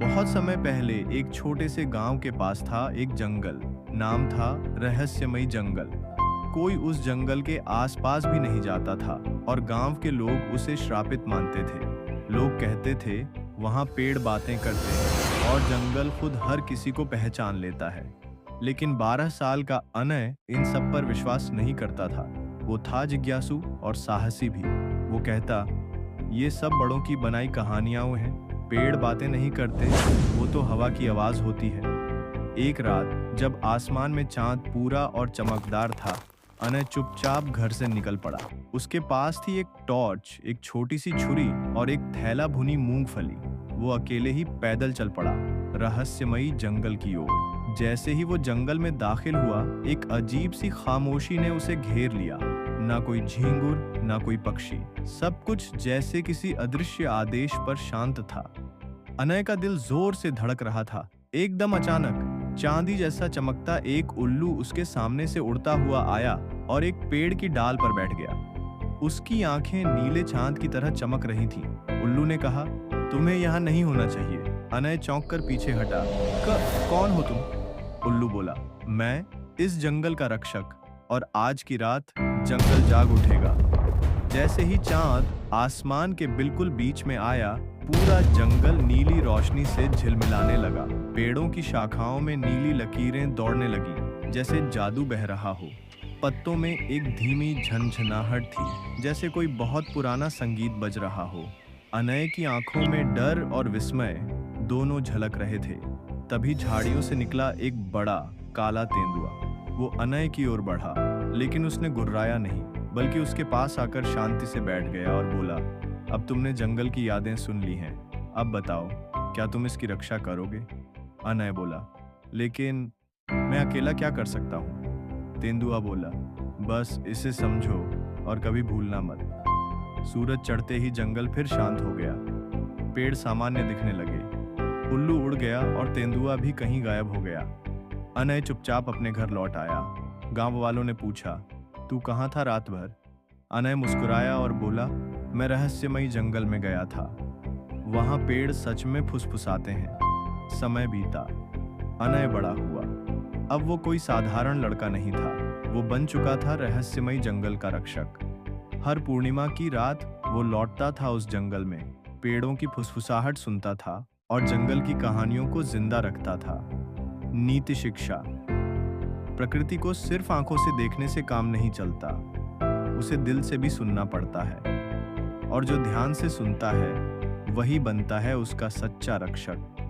बहुत समय पहले एक छोटे से गांव के पास था एक जंगल। नाम था रहस्यमयी जंगल। कोई उस जंगल के आसपास भी नहीं जाता था और गांव के लोग उसे श्रापित मानते थे। लोग कहते थे वहां पेड़ बातें करते हैं और जंगल खुद हर किसी को पहचान लेता है। लेकिन 12 साल का अनय इन सब पर विश्वास नहीं करता था। वो था जिज्ञासु और साहसी भी। वो कहता, ये सब बड़ों की बनाई कहानियां हैं, पेड़ बातें नहीं करते, वो तो हवा की आवाज होती है। एक रात जब आसमान में चांद पूरा और चमकदार था, अनय चुपचाप घर से निकल पड़ा। उसके पास थी एक टॉर्च, एक छोटी सी छुरी और एक थैला भुनी मूंगफली। वो अकेले ही पैदल चल पड़ा रहस्यमयी जंगल की ओर। जैसे ही वो जंगल में दाखिल हुआ, एक अजीब सी खामोशी ने उसे घेर लिया। ना कोई झींगुर, ना कोई पक्षी, सब कुछ जैसे किसी अदृश्य आदेश पर शांत था। अनय का दिल जोर से धड़क रहा था। एकदम अचानक चांदी जैसा चमकता एक उल्लू उसके सामने से उड़ता हुआ आया और एक पेड़ की डाल पर बैठ गया। उसकी आंखें नीले चांद की तरह चमक रही थीं। उल्लू ने कहा, तुम्हें यहाँ नहीं होना चाहिए। अनय चौंक कर पीछे हटा। कौन हो तुम? उल्लू बोला, मैं इस जंगल का रक्षक, और आज की रात जंगल जाग उठेगा। जैसे ही चांद आसमान के बिल्कुल बीच में आया, पूरा जंगल नीली रोशनी से झिलमिलाने लगा। पेड़ों की शाखाओं में नीली लकीरें दौड़ने लगी, जैसे जादू बह रहा हो। पत्तों में एक धीमी झनझनाहट थी, जैसे कोई बहुत पुराना संगीत बज रहा हो। अनय की आंखों में डर और विस्मय दोनों झलक रहे थे। तभी झाड़ियों से निकला एक बड़ा काला तेंदुआ। वो अनय की ओर बढ़ा, लेकिन उसने गुर्राया नहीं, बल्कि उसके पास आकर शांति से बैठ गया और बोला, अब तुमने जंगल की यादें सुन ली हैं, अब बताओ, क्या तुम इसकी रक्षा करोगे? अनय बोला, लेकिन मैं अकेला क्या कर सकता हूँ? तेंदुआ बोला, बस इसे समझो और कभी भूलना मत। सूरज चढ़ते ही जंगल फिर शांत हो गया। पेड़ सामान्य दिखने लगे। उल्लू उड़ गया और तेंदुआ भी कहीं गायब हो गया। अनय चुपचाप अपने घर लौट आया। गांव वालों ने पूछा, तू कहाँ था रात भर? अनय मुस्कुराया और बोला, मैं रहस्यमयी जंगल में गया था। वहां पेड़ सच में फुसफुसाते हैं। समय बीता। अनय बड़ा हुआ। अब वो कोई साधारण लड़का नहीं था, वो बन चुका था रहस्यमयी जंगल का रक्षक। हर पूर्णिमा की रात वो लौटता था उस जंगल में, पेड़ों की फुसफुसाहट सुनता था और जंगल की कहानियों को जिंदा रखता था। नीति शिक्षा। प्रकृति को सिर्फ आंखों से देखने से काम नहीं चलता, उसे दिल से भी सुनना पड़ता है, और जो ध्यान से सुनता है वही बनता है उसका सच्चा रक्षक।